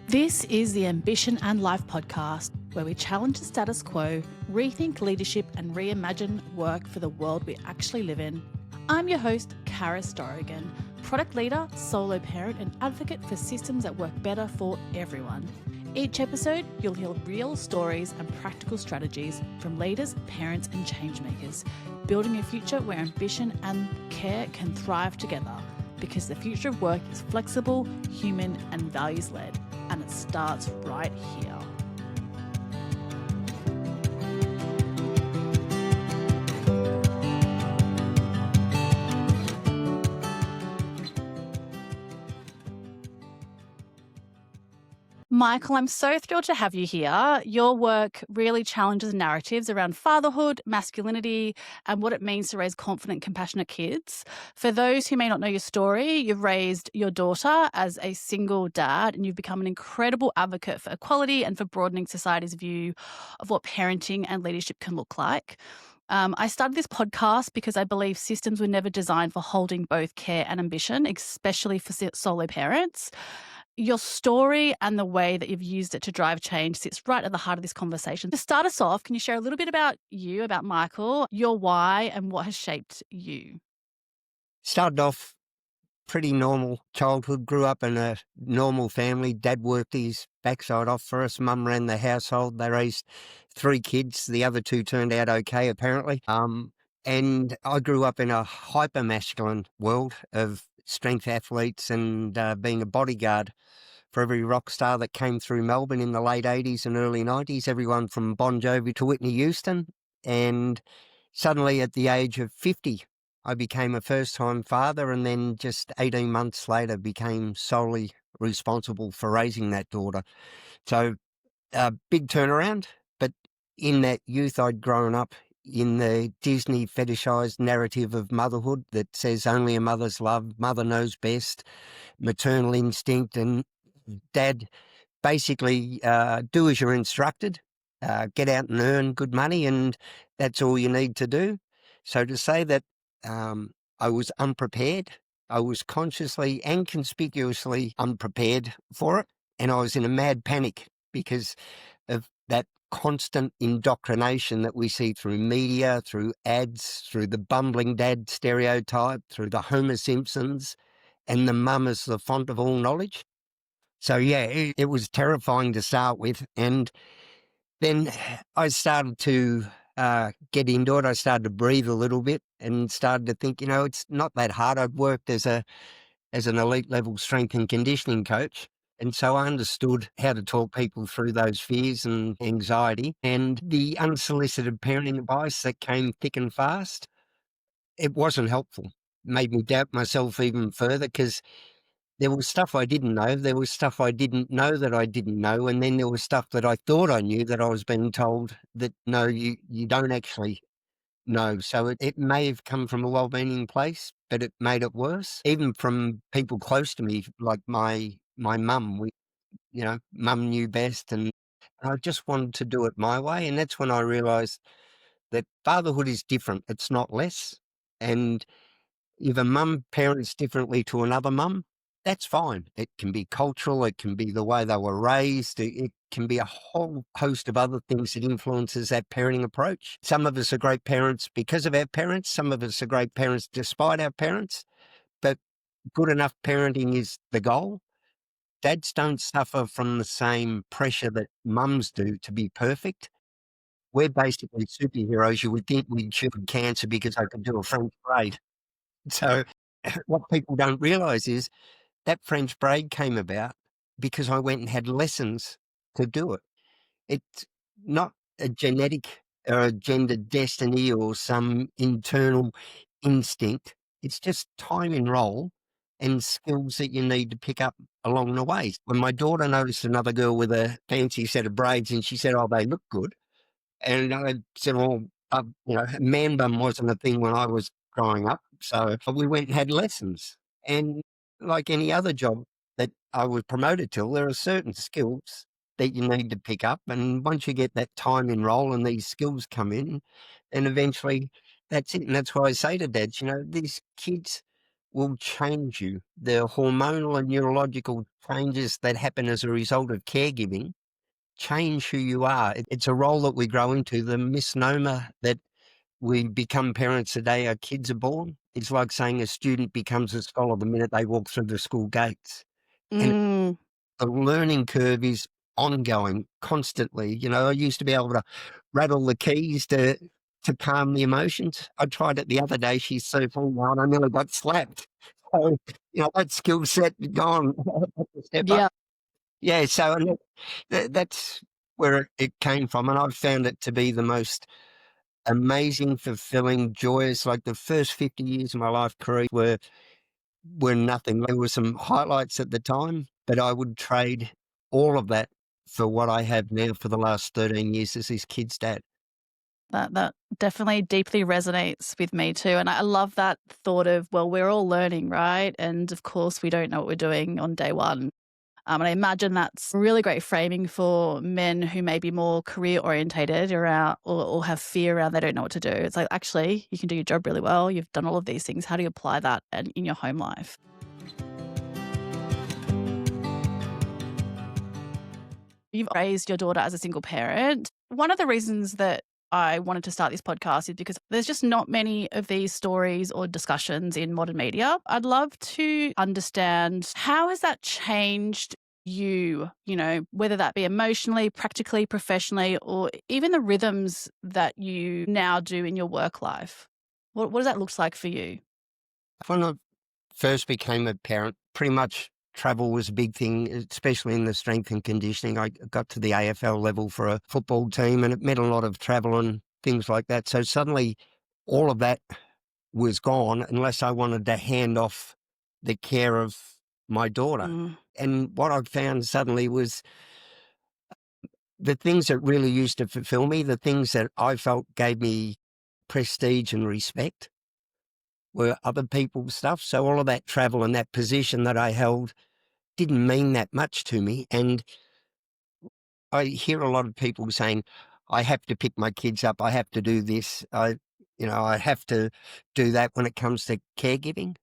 This is the Ambition and Life podcast, where we challenge the status quo, rethink leadership, and reimagine work for the world we actually live in. I'm your host, Kara Storrigan, product leader, solo parent, and advocate for systems that work better for everyone. Each episode, you'll hear real stories and practical strategies from leaders, parents, and changemakers, building a future where ambition and care can thrive together, because the future of work is flexible, human, and values-led. And it starts right here. Michael, I'm so thrilled to have you here. Your work really challenges narratives around fatherhood, masculinity, and what it means to raise confident, compassionate kids. For those who may not know your story, you've raised your daughter as a single dad, and you've become an incredible advocate for equality and for broadening society's view of what parenting and leadership can look like. I started this podcast because I believe systems were never designed for holding both care and ambition, especially for solo parents. Your story and the way that you've used it to drive change sits right at the heart of this conversation. To start us off, can you share a little bit about you, about Michael, your why, and what has shaped you? Started off pretty normal childhood, grew up in a normal family. Dad worked his backside off for us. Mum ran the household. They raised 3 kids. The other 2 turned out okay, apparently. And I grew up in a hyper-masculine world of strength athletes and being a bodyguard for every rock star that came through Melbourne in the late 80s and early 90s, everyone from Bon Jovi to Whitney Houston. And suddenly at the age of 50, I became a first-time father, and then just 18 months later became solely responsible for raising that daughter. So a big turnaround, but in that youth I'd grown up in the Disney fetishized narrative of motherhood that says only a mother's love, mother knows best, maternal instinct, and dad basically do as you're instructed, get out and earn good money, and that's all you need to do. So to say that I was unprepared, I was consciously and conspicuously unprepared for it, and I was in a mad panic because of that constant indoctrination that we see through media, through ads, through the bumbling dad stereotype, through the Homer Simpsons, and the mum as the font of all knowledge. So yeah, it was terrifying to start with. And then I started to get into it. I started to breathe a little bit and started to think, it's not that hard. I've worked as an elite level strength and conditioning coach. And so I understood how to talk people through those fears and anxiety, and the unsolicited parenting advice that came thick and fast. It wasn't helpful. It made me doubt myself even further, because there was stuff I didn't know. There was stuff I didn't know that I didn't know. And then there was stuff that I thought I knew that I was being told that, no, you don't actually know. So it may have come from a well-meaning place, but it made it worse. Even from people close to me, like my mum. Mum knew best, and I just wanted to do it my way. And that's when I realised that fatherhood is different. It's not less. And if a mum parents differently to another mum, that's fine. It can be cultural, it can be the way they were raised, it can be a whole host of other things that influences that parenting approach. Some of us are great parents because of our parents, some of us are great parents despite our parents, but good enough parenting is the goal. Dads don't suffer from the same pressure that mums do to be perfect. We're basically superheroes. You would think we'd cured cancer because I could do a French braid. So what people don't realise is that French braid came about because I went and had lessons to do it. It's not a genetic or a gender destiny or some internal instinct. It's just time in role and skills that you need to pick up along the way. When my daughter noticed another girl with a fancy set of braids and she said, "Oh, they look good." And I said, "Well, man bun wasn't a thing when I was growing up." So we went and had lessons. And like any other job that I was promoted to, there are certain skills that you need to pick up. And once you get that time in role and these skills come in, then eventually that's it. And that's why I say to dads, these kids, will change you. The hormonal and neurological changes that happen as a result of caregiving change who you are. It's a role that we grow into. The misnomer that we become parents the day our kids are born, it's like saying a student becomes a scholar the minute they walk through the school gates. And Mm, the learning curve is ongoing, constantly. I used to be able to rattle the keys to calm the emotions. I tried it the other day. She's so full now, and I nearly got slapped. So, that skill set gone. I had to step up. yeah, Yeah, so and that's where it came from, and I've found it to be the most amazing, fulfilling, joyous. Like the first 50 years of my life career were nothing. There were some highlights at the time, but I would trade all of that for what I have now for the last 13 years as his kid's dad. that definitely deeply resonates with me too. And I love that thought of, well, we're all learning, right? And of course, we don't know what we're doing on day one. And I imagine that's really great framing for men who may be more career orientated around or have fear around they don't know what to do. It's like, actually, you can do your job really well. You've done all of these things. How do you apply that in your home life? You've raised your daughter as a single parent. One of the reasons that I wanted to start this podcast is because there's just not many of these stories or discussions in modern media. I'd love to understand, how has that changed you, whether that be emotionally, practically, professionally, or even the rhythms that you now do in your work life? What does that look like for you? When I first became a parent, pretty much travel was a big thing, especially in the strength and conditioning. I got to the AFL level for a football team, and it meant a lot of travel and things like that. So suddenly all of that was gone unless I wanted to hand off the care of my daughter. Mm, And what I found suddenly was the things that really used to fulfill me, the things that I felt gave me prestige and respect, were other people's stuff. So all of that travel and that position that I held didn't mean that much to me. And I hear a lot of people saying, I have to pick my kids up. I have to do this. I have to do that when it comes to caregiving.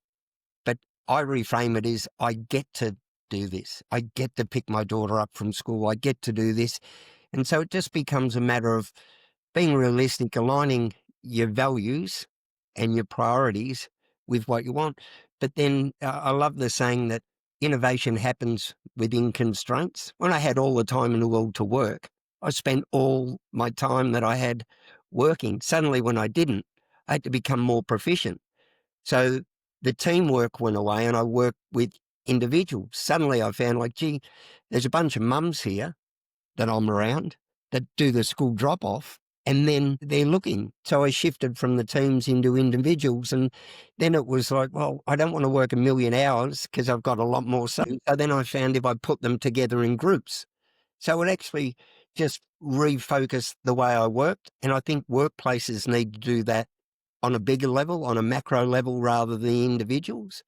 But I reframe it as I get to do this. I get to pick my daughter up from school. I get to do this. And so it just becomes a matter of being realistic, aligning your values and your priorities with what you want. But then I love the saying that innovation happens within constraints. When I had all the time in the world to work, I spent all my time that I had working. Suddenly, when I didn't, I had to become more proficient. So the teamwork went away and I worked with individuals. Suddenly I found like, gee, there's a bunch of mums here that I'm around that do the school drop off and then they're looking. So I shifted from the teams into individuals. And then it was like, well, I don't want to work a million hours because I've got a lot more. So then I found if I put them together in groups. So it actually just refocused the way I worked. And I think workplaces need to do that on a bigger level, on a macro level rather than individuals.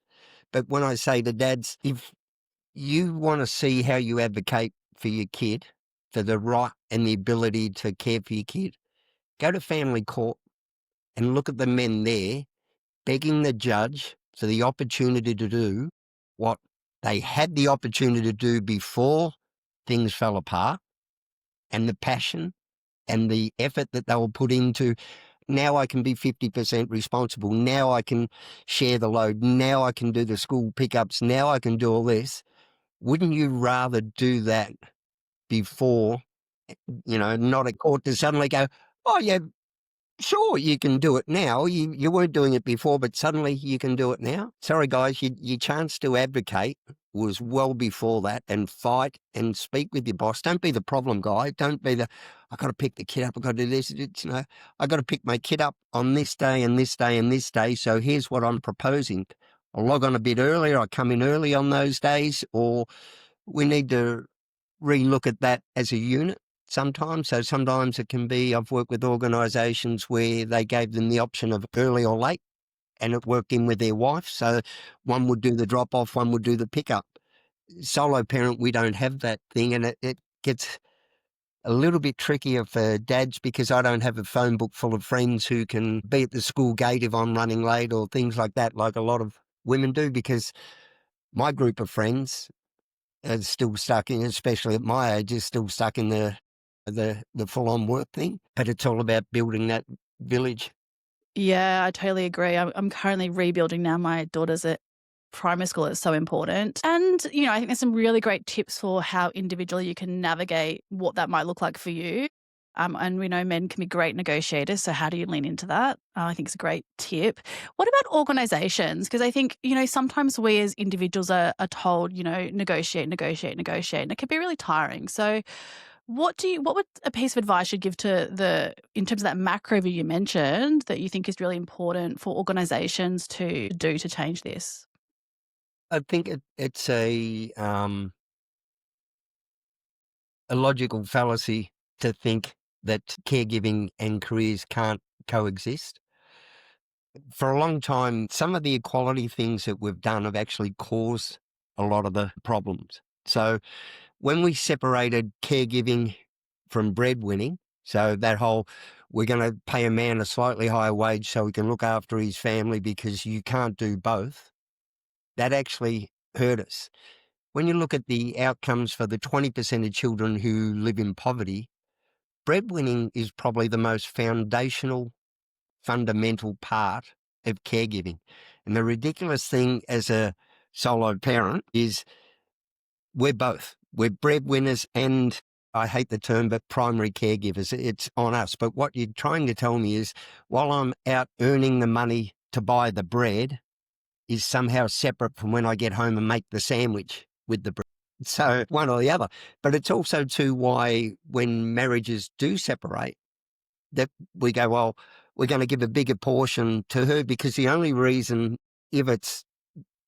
But when I say to dads, if you want to see how you advocate for your kid, for the right and the ability to care for your kid, go to family court and look at the men there begging the judge for the opportunity to do what they had the opportunity to do before things fell apart, and the passion and the effort that they will put into. Now I can be 50% responsible. Now I can share the load. Now I can do the school pickups. Now I can do all this. Wouldn't you rather do that before, not a court to suddenly go, oh, yeah, sure, you can do it now. You weren't doing it before, but suddenly you can do it now. Sorry, guys, your chance to advocate was well before that, and fight and speak with your boss. Don't be the problem guy. Don't be I got to pick the kid up. I got to do this. I got to pick my kid up on this day and this day and this day. So here's what I'm proposing. I'll log on a bit earlier. I come in early on those days, or we need to relook at that as a unit sometimes. So sometimes it can be, I've worked with organisations where they gave them the option of early or late, and it worked in with their wife. So one would do the drop off, one would do the pickup. Solo parent, we don't have that thing, and it gets a little bit trickier for dads because I don't have a phone book full of friends who can be at the school gate if I'm running late or things like that, like a lot of women do, because my group of friends are still stuck in, especially at my age, is still stuck in the full-on work thing. But it's all about building that village. Yeah, I totally agree. I'm currently rebuilding now. My daughter's at primary school. It's so important. And, I think there's some really great tips for how individually you can navigate what that might look like for you. And we know men can be great negotiators. So, how do you lean into that? I think it's a great tip. What about organizations? Because I think, sometimes we as individuals are told, negotiate, negotiate, negotiate. And it can be really tiring. So, what would a piece of advice you'd give to in terms of that macro view you mentioned that you think is really important for organizations to do to change this? I think it's a logical fallacy to think that caregiving and careers can't coexist. For a long time, some of the equality things that we've done have actually caused a lot of the problems. So when we separated caregiving from breadwinning, so that whole, we're going to pay a man a slightly higher wage so he can look after his family because you can't do both, that actually hurt us. When you look at the outcomes for the 20% of children who live in poverty, breadwinning is probably the most foundational, fundamental part of caregiving. And the ridiculous thing as a solo parent is we're both. We're breadwinners and, I hate the term, but primary caregivers. It's on us. But what you're trying to tell me is while I'm out earning the money to buy the bread is somehow separate from when I get home and make the sandwich with the bread. So one or the other. But it's also too why when marriages do separate, that we go, well, we're going to give a bigger portion to her, because the only reason, if it's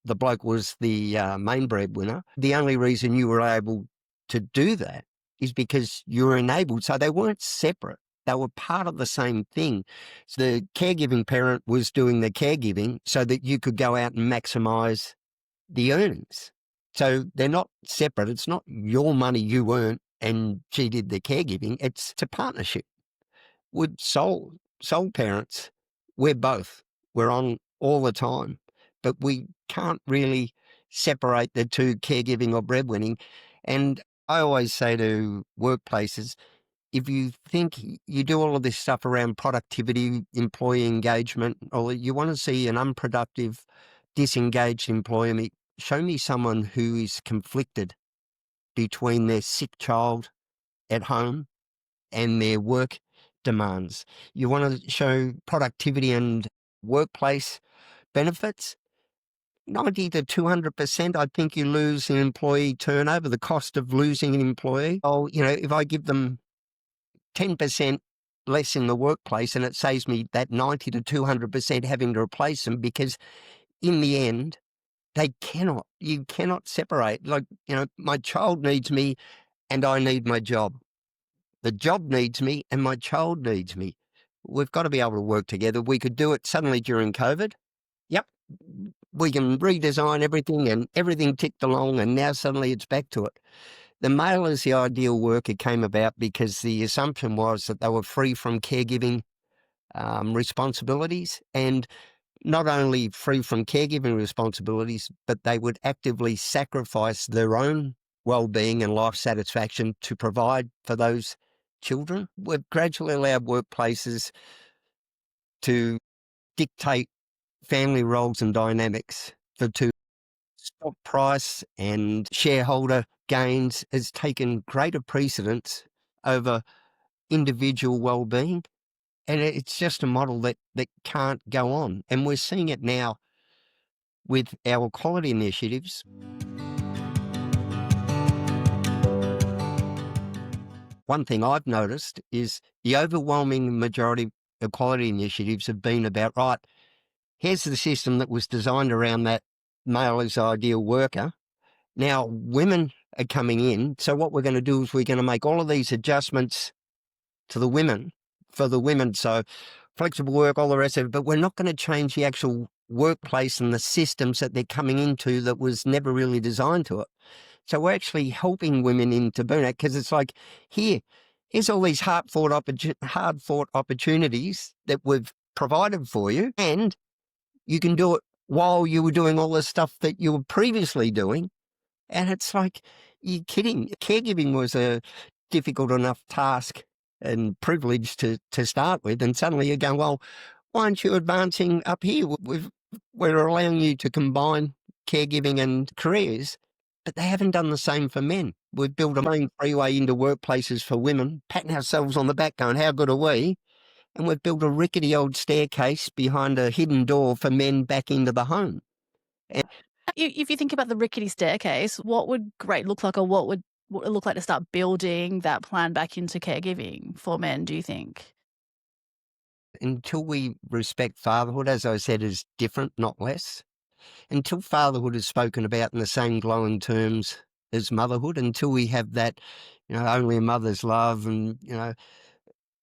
the bloke was the main breadwinner, the only reason you were able to do that is because you were enabled. So they weren't separate. They were part of the same thing. So the caregiving parent was doing the caregiving so that you could go out and maximize the earnings. So they're not separate. It's not your money you earn and she did the caregiving. It's a partnership. With sole parents, we're both. We're on all the time, but we can't really separate the two, caregiving or breadwinning. And I always say to workplaces, if you think you do all of this stuff around productivity, employee engagement, or you want to see an unproductive, disengaged employee, show me someone who is conflicted between their sick child at home and their work demands. You want to show productivity and workplace benefits? 90 to 200%, I think you lose in employee turnover, the cost of losing an employee. Oh, if I give them 10% less in the workplace and it saves me that 90 to 200% having to replace them, because in the end, you cannot separate. Like, my child needs me and I need my job. The job needs me and my child needs me. We've got to be able to work together. We could do it suddenly during COVID. Yep. We can redesign everything and everything ticked along and now suddenly it's back to it. The male as the ideal worker came about because the assumption was that they were free from caregiving responsibilities, and not only free from caregiving responsibilities, but they would actively sacrifice their own well-being and life satisfaction to provide for those children. We've gradually allowed workplaces to dictate family roles and dynamics for two. Stock price and shareholder gains has taken greater precedence over individual well-being. And it's just a model that can't go on. And we're seeing it now with our equality initiatives. One thing I've noticed is the overwhelming majority of equality initiatives have been about, right, here's the system that was designed around that male as ideal worker. Now women are coming in. So what we're going to do is we're going to make all of these adjustments to the women, for the women. So flexible work, all the rest of it, but we're not going to change the actual workplace and the systems that they're coming into that was never really designed to it. So we're actually helping women into burnout, because it's like, here's all these hard-fought opportunities that we've provided for you, and you can do it while you were doing all the stuff that you were previously doing. And it's like, you're kidding. Caregiving was a difficult enough task and privilege to start with. And suddenly you're going, well, why aren't you advancing up here? We're allowing you to combine caregiving and careers, but they haven't done the same for men. We've built a main freeway into workplaces for women, patting ourselves on the back going, how good are we? And we've built a rickety old staircase behind a hidden door for men back into the home. If you think about the rickety staircase, what would great look like, or what would it look like to start building that plan back into caregiving for men, do you think? Until we respect fatherhood, as I said, is different, not less. Until fatherhood is spoken about in the same glowing terms as motherhood, until we have that, only a mother's love and,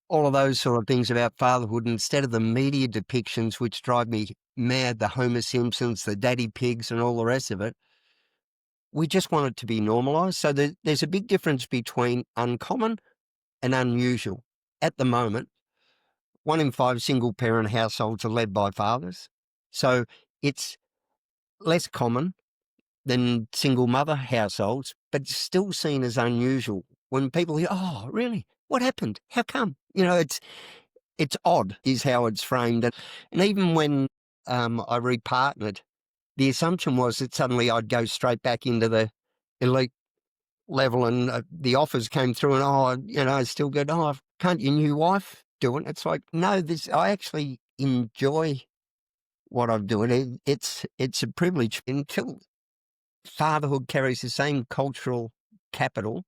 all of those sort of things about fatherhood, instead of the media depictions which drive me mad, the Homer Simpsons, the daddy pigs and all the rest of it, we just want it to be normalised. So there's a big difference between uncommon and unusual. At the moment, 1 in 5 single parent households are led by fathers. So it's less common than single mother households, but it's still seen as unusual. When people hear, oh, really? What happened? How come? It's odd is how it's framed. And even when I repartnered, the assumption was that suddenly I'd go straight back into the elite level, and the offers came through and, I still go, oh, can't your new wife do it? It's like, no, I actually enjoy what I'm doing. It's a privilege. Until fatherhood carries the same cultural capital,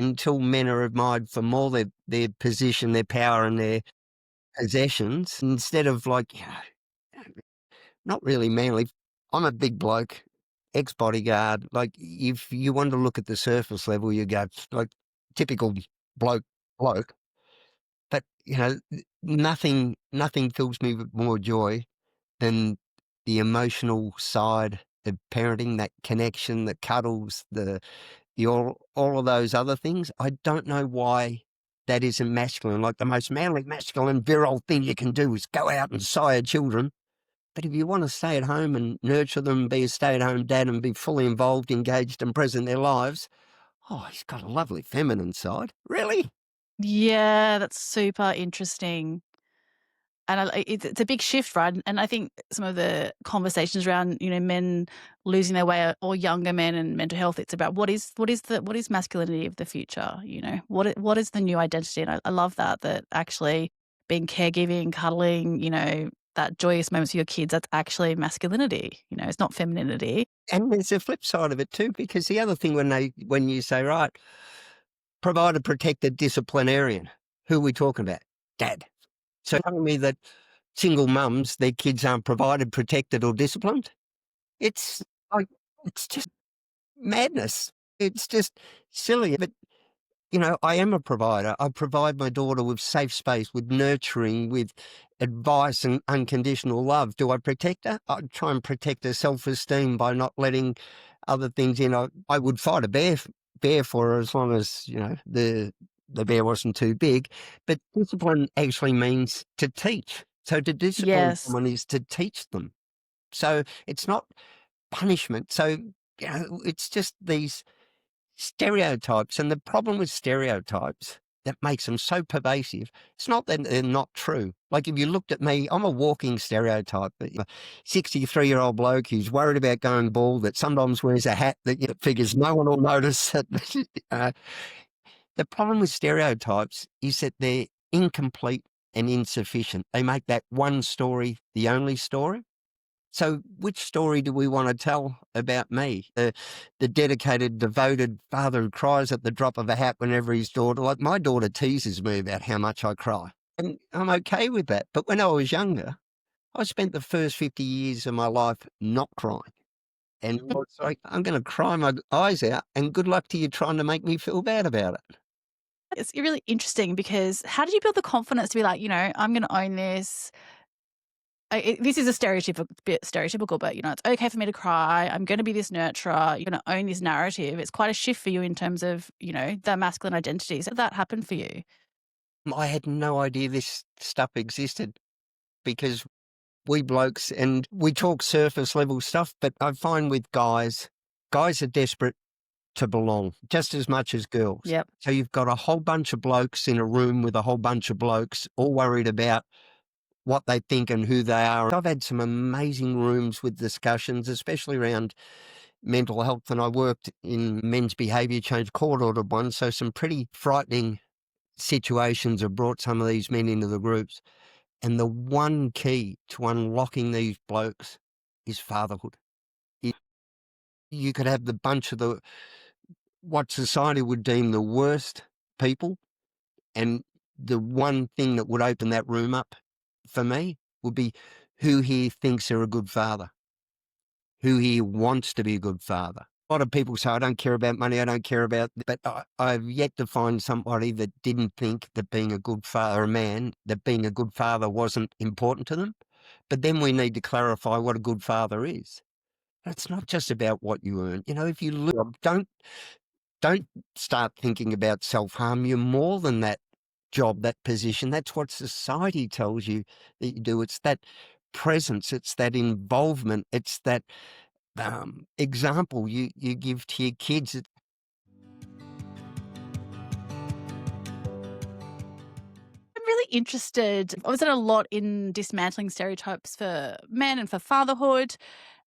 until men are admired for more their position, their power and their possessions, instead of like, not really manly. I'm a big bloke, ex-bodyguard. Like, if you want to look at the surface level, you go, like, typical bloke. But, nothing fills me with more joy than the emotional side of parenting, that connection, the cuddles, all of those other things. I don't know why that isn't masculine. Like, the most manly, masculine, virile thing you can do is go out and sire children. But if you want to stay at home and nurture them, be a stay-at-home dad and be fully involved, engaged and present in their lives, he's got a lovely feminine side. Really? Yeah, that's super interesting. And it's a big shift, right? And I think some of the conversations around, men losing their way, or younger men and mental health, it's about what is masculinity of the future, what is the new identity? And I love that actually being caregiving, cuddling, that joyous moments with your kids, that's actually masculinity, it's not femininity. And there's a flip side of it too, because the other thing when you say, right, provider, protector, disciplinarian, who are we talking about? Dad. So telling me that single mums, their kids aren't provided, protected or disciplined? It's like, it's just madness. It's just silly. But I am a provider. I provide my daughter with safe space, with nurturing, with advice and unconditional love. Do I protect her? I try and protect her self-esteem by not letting other things in. I would fight a bear for her, as long as, the bear wasn't too big. But discipline actually means to teach. So to discipline Yes. someone is to teach them. So it's not punishment. So, it's just these stereotypes. And the problem with stereotypes that makes them so pervasive, it's not that they're not true. Like, if you looked at me, I'm a walking stereotype. A 63-year-old bloke who's worried about going bald, that sometimes wears a hat that, figures no one will notice. uh, the problem with stereotypes is that they're incomplete and insufficient. They make that one story the only story. So which story do we want to tell about me? The dedicated, devoted father who cries at the drop of a hat whenever his daughter, like my daughter teases me about how much I cry. And I'm okay with that. But when I was younger, I spent the first 50 years of my life not crying. And it's like, I'm going to cry my eyes out, and good luck to you trying to make me feel bad about it. It's really interesting, because how did you build the confidence to be like, I'm going to own this? This is a bit stereotypical, but it's okay for me to cry. I'm going to be this nurturer. You're going to own this narrative. It's quite a shift for you in terms of, the masculine identity. So that happened for you. I had no idea this stuff existed, because we blokes, and we talk surface level stuff, but I find with guys are desperate to belong just as much as girls. Yep. So you've got a whole bunch of blokes in a room with a whole bunch of blokes all worried about what they think and who they are. I've had some amazing rooms with discussions, especially around mental health, and I worked in men's behaviour change court ordered one, so some pretty frightening situations have brought some of these men into the groups. And the one key to unlocking these blokes is fatherhood. You could have the bunch of what society would deem the worst people, and the one thing that would open that room up for me would be who here thinks they're a good father, who here wants to be a good father. A lot of people say, I don't care about money, I don't care about, but I've yet to find somebody that didn't think that being a good father, a man, that being a good father wasn't important to them. But then we need to clarify what a good father is. It's not just about what you earn. You know, if you look, don't start thinking about self-harm. You're more than that job, that position. That's what society tells you that you do. It's that presence. It's that involvement. It's that example you give to your kids. I'm really interested. I was in a lot in dismantling stereotypes for men and for fatherhood.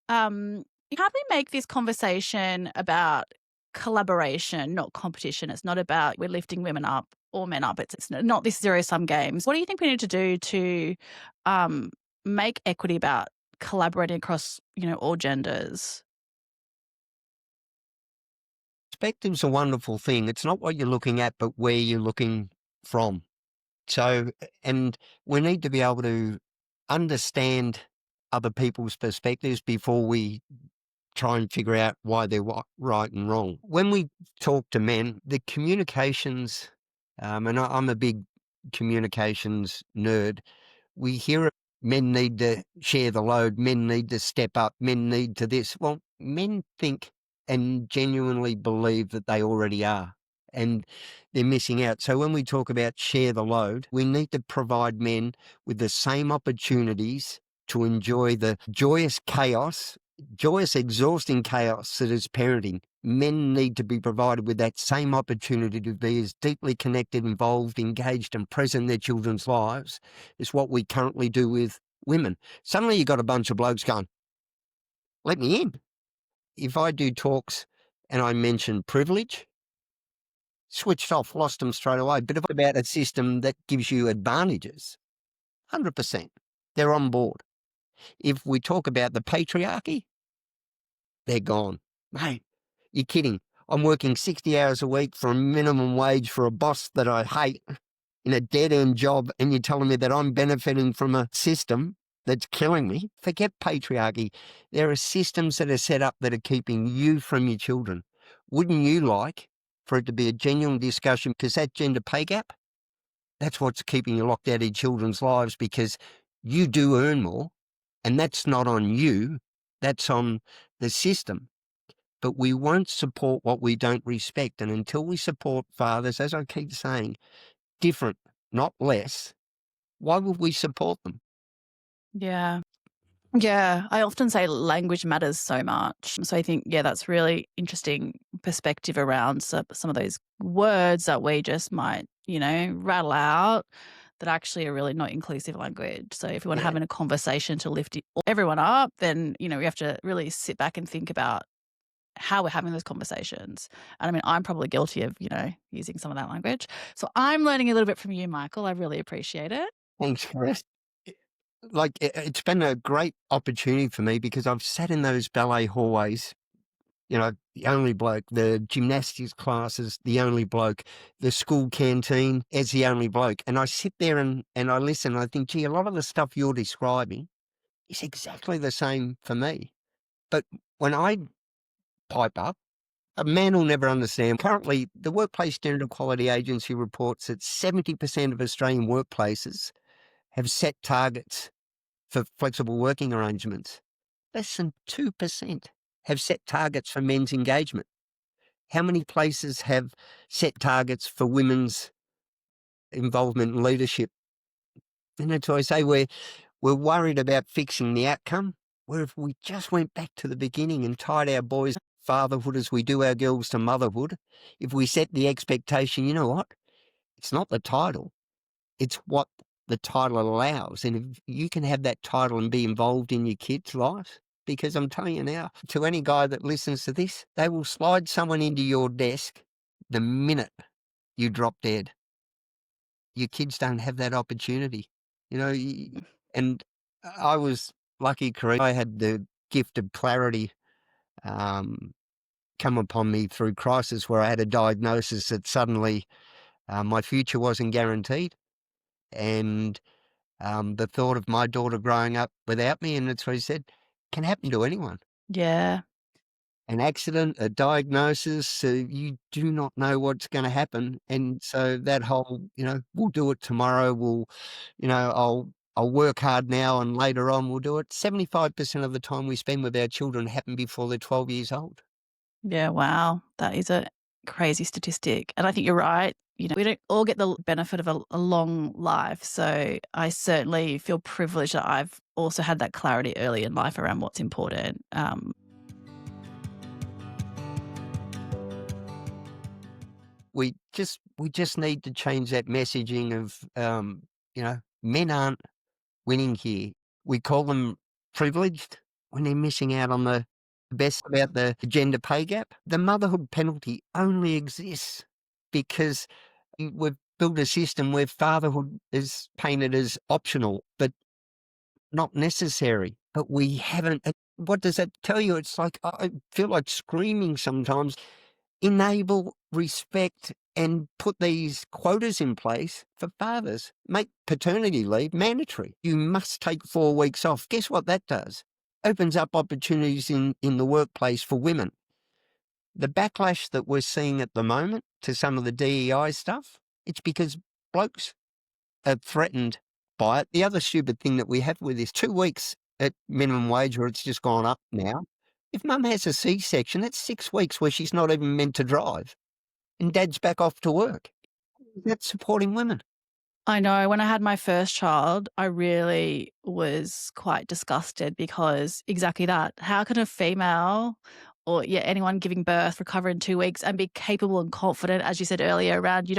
How do we make this conversation about collaboration, not competition? It's not about we're lifting women up or men up. It's not this zero sum games. What do you think we need to do to make equity about collaborating across, all genders? Perspective's a wonderful thing. It's not what you're looking at, but where you're looking from. So, and we need to be able to understand other people's perspectives before we try and figure out why they're right and wrong. When we talk to men, the communications, and I'm a big communications nerd, we hear it, men need to share the load, men need to step up, men need to this. Well, men think and genuinely believe that they already are, and they're missing out. So when we talk about share the load, we need to provide men with the same opportunities to enjoy the joyous, exhausting chaos that is parenting. Men need to be provided with that same opportunity to be as deeply connected, involved, engaged, and present in their children's lives as what we currently do with women. Suddenly you've got a bunch of blokes going, let me in. If I do talks and I mention privilege, switched off, lost them straight away. But if it's about a system that gives you advantages, 100%, they're on board. If we talk about the patriarchy, they're gone. Mate, you're kidding. I'm working 60 hours a week for a minimum wage for a boss that I hate in a dead-end job, and you're telling me that I'm benefiting from a system that's killing me? Forget patriarchy. There are systems that are set up that are keeping you from your children. Wouldn't you like for it to be a genuine discussion? Because that gender pay gap, that's what's keeping you locked out of your children's lives, because you do earn more, and that's not on you, that's on the system. But we won't support what we don't respect. And until we support fathers, as I keep saying, different, not less, why would we support them? Yeah. Yeah, I often say language matters so much. So I think, that's really interesting perspective around some of those words that we just might, rattle out that actually are really not inclusive language. So if we want to Yeah. have a conversation to lift everyone up, then, we have to really sit back and think about how we're having those conversations. And I mean, I'm probably guilty of, using some of that language. So I'm learning a little bit from you, Michael. I really appreciate it. Thanks, Chris. Like, it's been a great opportunity for me because I've sat in those ballet hallways, the only bloke, the gymnastics classes, the only bloke, the school canteen as the only bloke. And I sit there and I listen and I think, gee, a lot of the stuff you're describing is exactly the same for me. But when I pipe up, a man will never understand. Currently, the Workplace Gender Equality Agency reports that 70% of Australian workplaces have set targets for flexible working arrangements. Less than 2% have set targets for men's engagement. How many places have set targets for women's involvement in leadership? And that's why I say We're worried about fixing the outcome, where if we just went back to the beginning and tied our boys to fatherhood as we do our girls to motherhood, if we set the expectation, you know what? It's not the title, it's what the title allows. And if you can have that title and be involved in your kids' lives, because I'm telling you now, to any guy that listens to this, they will slide someone into your desk the minute you drop dead. Your kids don't have that opportunity, you know. And I was lucky, Kareem. I had the gift of clarity um, come upon me through crisis, where I had a diagnosis that suddenly my future wasn't guaranteed, and the thought of my daughter growing up without me, and that's what he said, can happen to anyone. Yeah. An accident, a diagnosis, you do not know what's going to happen. And so that whole, we'll do it tomorrow. I'll work hard now and later on we'll do it. 75% of the time we spend with our children happen before they're 12 years old. Yeah, wow. That is a crazy statistic. And I think you're right. We don't all get the benefit of a long life. So I certainly feel privileged that I've also had that clarity early in life around what's important. We just need to change that messaging of, men aren't winning here. We call them privileged when they're missing out on the best about the gender pay gap. The motherhood penalty only exists because we've built a system where fatherhood is painted as optional, but not necessary. But we haven't. What does that tell you? It's like, I feel like screaming sometimes. Enable, respect, and put these quotas in place for fathers. Make paternity leave mandatory. You must take 4 weeks off. Guess what that does? Opens up opportunities in the workplace for women. The backlash that we're seeing at the moment to some of the DEI stuff, it's because blokes are threatened by it. The other stupid thing that we have with this, 2 weeks at minimum wage, or it's just gone up now. If mum has a C-section, that's 6 weeks where she's not even meant to drive, and dad's back off to work. That's supporting women. I know when I had my first child, I really was quite disgusted because exactly that. How can a female or anyone giving birth recover in 2 weeks and be capable and confident, as you said earlier, around you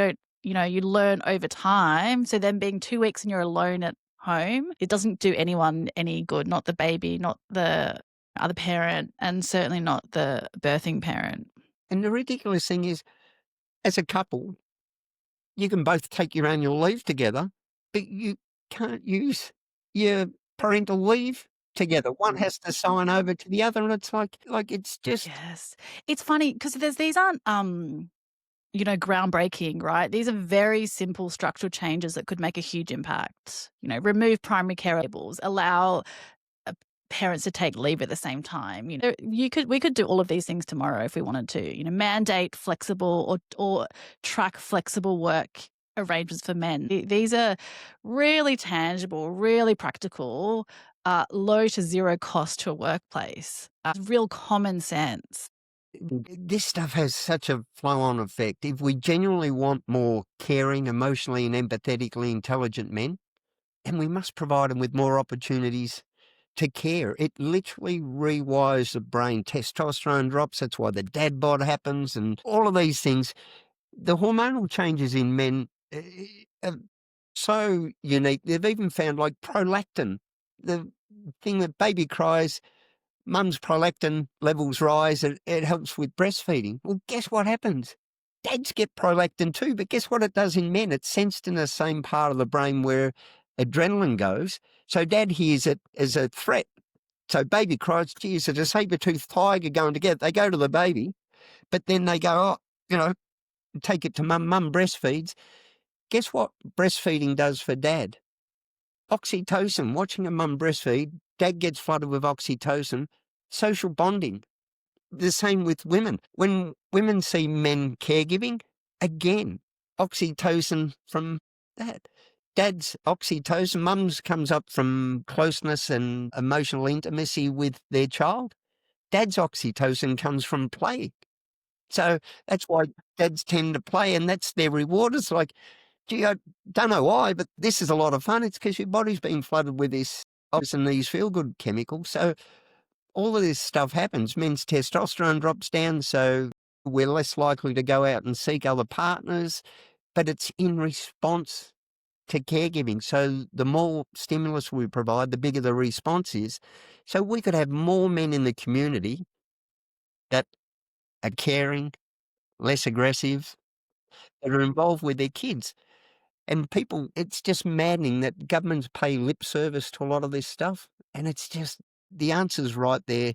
learn over time. So then being 2 weeks and you're alone at home, it doesn't do anyone any good, not the baby, not the other parent, and certainly not the birthing parent. And the ridiculous thing is, as a couple, you can both take your annual leave together, but you can't use your parental leave together. One has to sign over to the other, and it's like it's just Yes. It's funny because these aren't groundbreaking, right? These are very simple structural changes that could make a huge impact. Remove primary care labels, allow parents to take leave at the same time. We could do all of these things tomorrow if we wanted to. Mandate flexible or track flexible work arrangements for men. These are really tangible, really practical, low to zero cost to a workplace. Real common sense. this stuff has such a flow-on effect. If we genuinely want more caring, emotionally and empathetically intelligent men, then we must provide them with more opportunities to care. It literally rewires the brain. Testosterone drops. That's why the dad bod happens, and all of these things. The hormonal changes in men are so unique. They've even found, like, prolactin, the thing that baby cries, mum's prolactin levels rise, and it helps with breastfeeding. Well, guess what happens? Dads get prolactin too, but guess what it does in men? It's sensed in the same part of the brain where adrenaline goes. So dad hears it as a threat. So baby cries, geez, it's a saber-toothed tiger going to get it. They go to the baby, but then they go, take it to mum. Mum breastfeeds. Guess what breastfeeding does for dad? Oxytocin. Watching a mum breastfeed, dad gets flooded with oxytocin. Social bonding. The same with women. When women see men caregiving, again, oxytocin from dad. Dad's oxytocin. Mum's comes up from closeness and emotional intimacy with their child. Dad's oxytocin comes from play. So that's why dads tend to play, and that's their reward. It's like, gee, I don't know why, but this is a lot of fun. It's because your body's been flooded with this and these feel-good chemicals. So all of this stuff happens. Men's testosterone drops down, so we're less likely to go out and seek other partners, but it's in response to caregiving. So the more stimulus we provide, the bigger the response is. So we could have more men in the community that are caring, less aggressive, that are involved with their kids. And people, it's just maddening that governments pay lip service to a lot of this stuff. And it's just, the answer's right there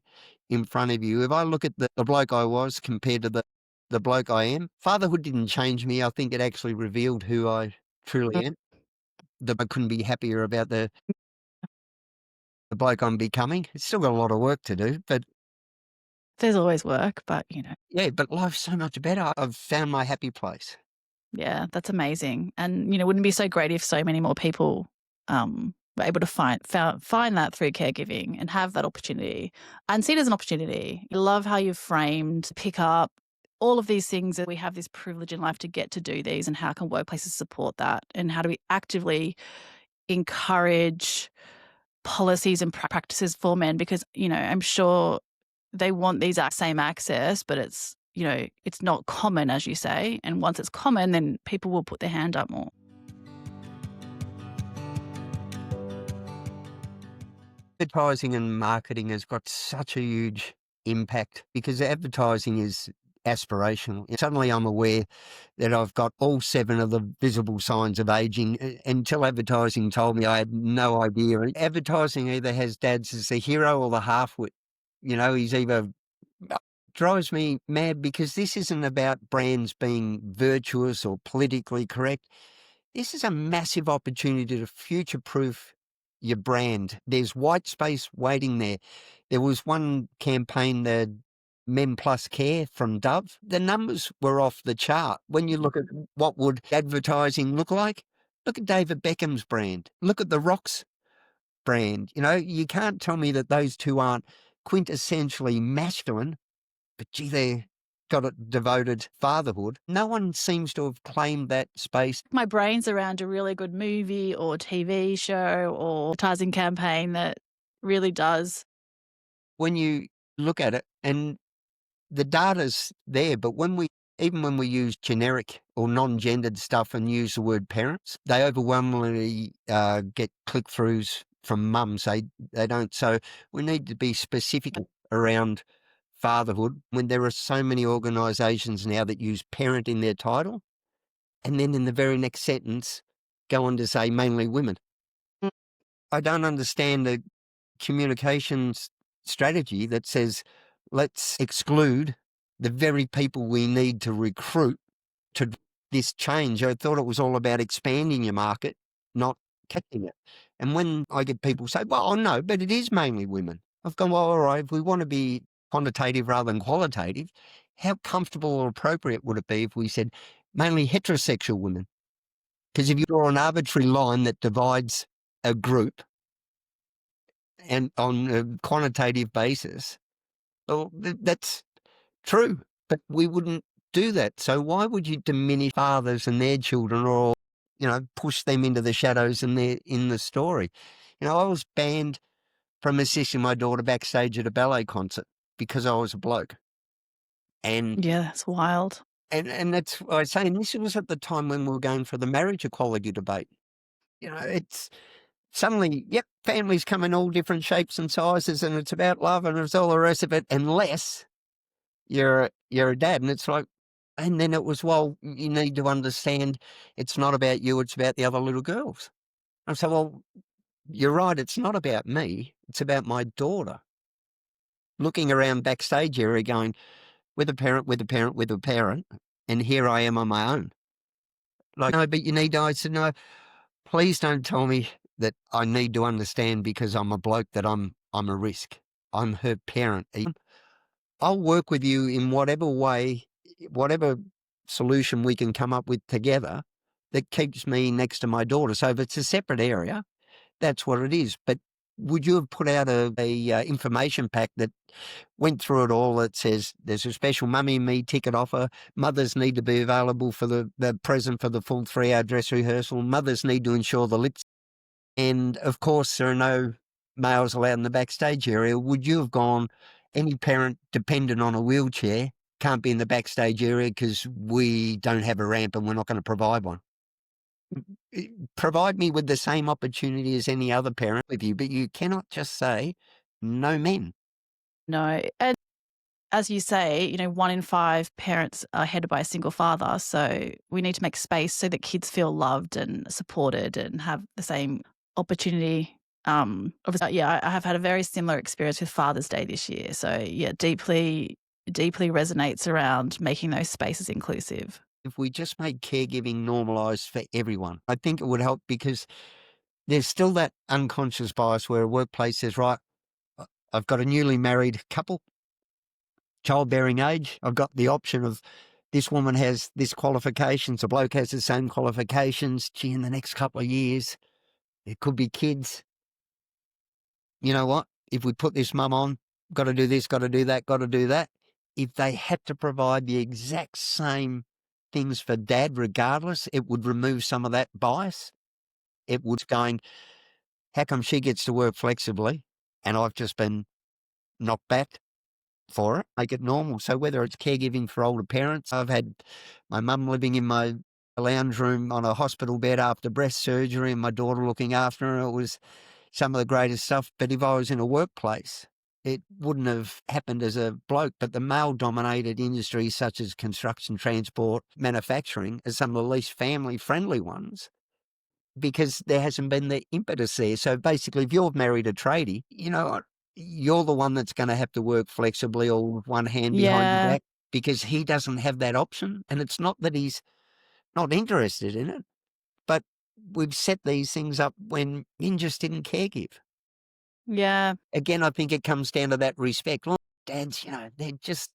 in front of you. If I look at the bloke I was compared to the bloke I am, fatherhood didn't change me. I think it actually revealed who I truly am. I couldn't be happier about the bloke I'm becoming. It's still got a lot of work to do, but There's always work, but, yeah, but life's so much better. I've found my happy place. yeah, that's amazing. And, wouldn't it be so great if so many more people were able to find that through caregiving and have that opportunity and see it as an opportunity. I love how you've framed pick up all of these things that we have this privilege in life to get to do these, and how can workplaces support that, and how do we actively encourage policies and practices for men, because, I'm sure they want these same access, but it's not common, as you say. And once it's common, then people will put their hand up more. Advertising and marketing has got such a huge impact because advertising is aspirational. Suddenly I'm aware that I've got all 7 of the visible signs of aging. Until advertising told me, I had no idea. Advertising either has dads as the hero or the half-wit. He's either drives me mad because this isn't about brands being virtuous or politically correct. This is a massive opportunity to future-proof your brand. There's white space waiting there. There was one campaign, the Men Plus Care from Dove. The numbers were off the chart. When you look at what would advertising look like, look at David Beckham's brand. Look at The Rock's brand. You can't tell me that those two aren't quintessentially masculine, but gee, they got it devoted fatherhood. No one seems to have claimed that space. My brain's around a really good movie or TV show or advertising campaign that really does. When you look at it, and the data's there, but even when we use generic or non-gendered stuff and use the word parents, they overwhelmingly get click-throughs from mums. They don't. So we need to be specific around fatherhood when there are so many organisations now that use parent in their title, and then in the very next sentence go on to say mainly women. I don't understand the communications strategy that says let's exclude the very people we need to recruit to this change. I thought it was all about expanding your market, not catching it. And when I get people say, well, no, but it is mainly women. I've gone, well, all right, if we want to be quantitative rather than qualitative, how comfortable or appropriate would it be if we said mainly heterosexual women? Because if you draw an arbitrary line that divides a group and on a quantitative basis, well, that's true, but we wouldn't do that. So why would you diminish fathers and their children, or, push them into the shadows and they're in the story? I was banned from assisting my daughter backstage at a ballet concert because I was a bloke. And Yeah, that's wild. and that's what I say, and this was at the time when we were going for the marriage equality debate. It's suddenly, yep, families come in all different shapes and sizes, and it's about love and it's all the rest of it, unless you're a dad. And it's like, and then it was, well, you need to understand it's not about you, it's about the other little girls. I said, well, you're right, it's not about me, it's about my daughter. Looking around backstage area going, with a parent, with a parent, with a parent, and here I am on my own. Like, no, but you need to, I said, no, please don't tell me that I need to understand because I'm a bloke that I'm a risk. I'm her parent. I'll work with you in whatever way, whatever solution we can come up with together that keeps me next to my daughter. So if it's a separate area, that's what it is. But would you have put out a information pack that went through it all that says there's a special mummy and me ticket offer, mothers need to be available for the present for the full 3-hour dress rehearsal, mothers need to ensure the lips, and of course there are no males allowed in the backstage area, would you have gone, any parent dependent on a wheelchair can't be in the backstage area because we don't have a ramp and we're not going to provide one? Provide me with the same opportunity as any other parent with you, but you cannot just say no men. No. And as you say, 1 in 5 parents are headed by a single father. So we need to make space so that kids feel loved and supported and have the same opportunity. Obviously, yeah, I have had a very similar experience with Father's Day this year. So yeah, deeply, deeply resonates around making those spaces inclusive. If we just made caregiving normalised for everyone, I think it would help, because there's still that unconscious bias where a workplace says, right, I've got a newly married couple, childbearing age. I've got the option of, this woman has this qualifications, a bloke has the same qualifications. Gee, in the next couple of years, there could be kids. You know what? If we put this mum on, got to do this, got to do that, got to do that. If they had to provide the exact same things for dad, regardless, it would remove some of that bias. It was going, how come she gets to work flexibly and I've just been knocked back for it? Make it normal. So whether it's caregiving for older parents, I've had my mum living in my lounge room on a hospital bed after breast surgery and my daughter looking after her. It was some of the greatest stuff. But if I was in a workplace, it wouldn't have happened as a bloke. But the male-dominated industries such as construction, transport, manufacturing are some of the least family-friendly ones, because there hasn't been the impetus there. So basically, if you're married a tradie, you're the one that's going to have to work flexibly or with one hand behind your Yeah. back, because he doesn't have that option. And it's not that he's not interested in it, but we've set these things up when men just didn't caregive. Yeah. Again, I think it comes down to that respect. Look, dads, they're just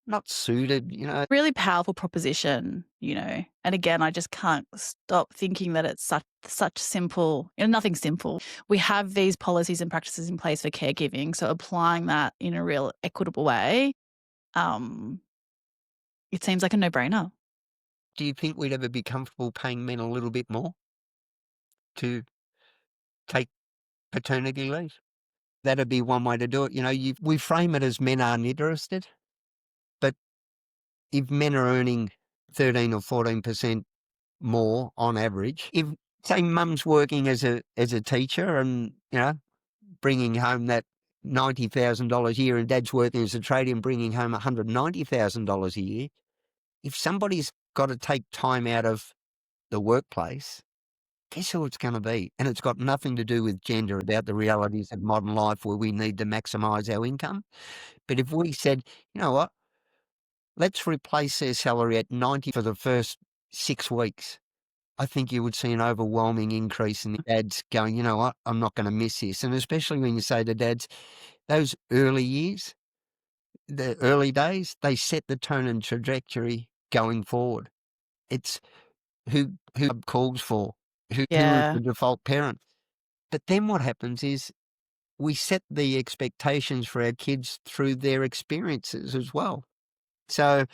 not suited. Really powerful proposition. And again, I just can't stop thinking that it's such simple, nothing simple. We have these policies and practices in place for caregiving, so applying that in a real equitable way, um, it seems like a no-brainer. Do you think we'd ever be comfortable paying men a little bit more to take paternity leave? That'd be one way to do it. We frame it as men aren't interested, but if men are earning 13 or 14% more on average, if, say, mum's working as a teacher and, bringing home that $90,000 a year, and dad's working as a tradie and bringing home $190,000 a year, if somebody's got to take time out of the workplace, guess who it's going to be? And it's got nothing to do with gender, about the realities of modern life where we need to maximise our income. But if we said, you know what, let's replace their salary at 90 for the first 6 weeks, I think you would see an overwhelming increase in the dads going, you know what, I'm not going to miss this. And especially when you say to dads, those early years, the early days, they set the tone and trajectory going forward. It's who calls for, who is Yeah. the default parent. But then what happens is we set the expectations for our kids through their experiences as well. So,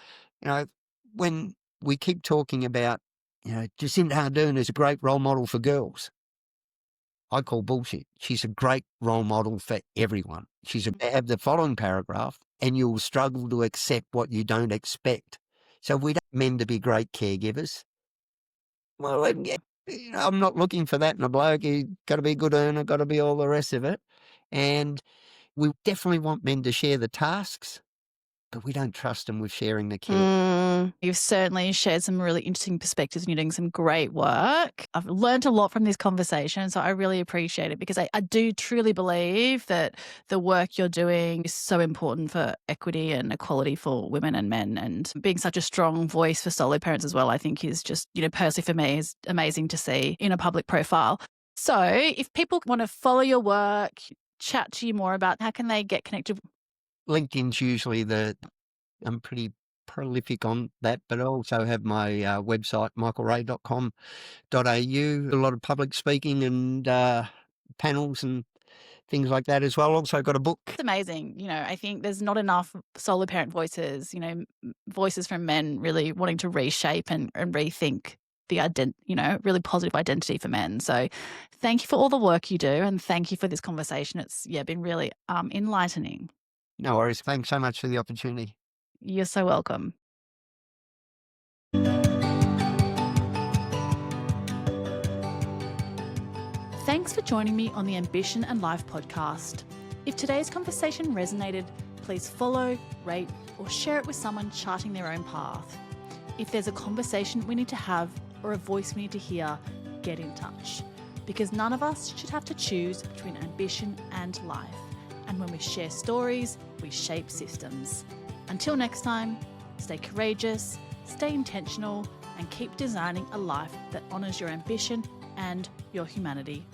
when we keep talking about, Jacinda Ardern is a great role model for girls, I call bullshit. She's a great role model for everyone. Have the following paragraph, and you'll struggle to accept what you don't expect. So we don't men to be great caregivers. Well, I'm not looking for that in a bloke. He's got to be a good earner, got to be all the rest of it. And we definitely want men to share the tasks, but we don't trust them with sharing the care. You've certainly shared some really interesting perspectives and you're doing some great work. I've learned a lot from this conversation, so I really appreciate it, because I do truly believe that the work you're doing is so important for equity and equality for women and men. And being such a strong voice for solo parents as well, I think is just, personally for me, is amazing to see in a public profile. So if people want to follow your work, chat to you more about, how can they get connected? LinkedIn's usually I'm pretty prolific on that, but I also have my website, michaelray.com.au. A lot of public speaking and panels and things like that as well. Also got a book. It's amazing. I think there's not enough solo parent voices, voices from men really wanting to reshape and rethink really positive identity for men. So thank you for all the work you do, and thank you for this conversation. It's been really enlightening. No worries. Thanks so much for the opportunity. You're so welcome. Thanks for joining me on the Ambition and Life podcast. If today's conversation resonated, please follow, rate, or share it with someone charting their own path. If there's a conversation we need to have or a voice we need to hear, get in touch. Because none of us should have to choose between ambition and life. And when we share stories, we shape systems. Until next time, stay courageous, stay intentional, and keep designing a life that honours your ambition and your humanity.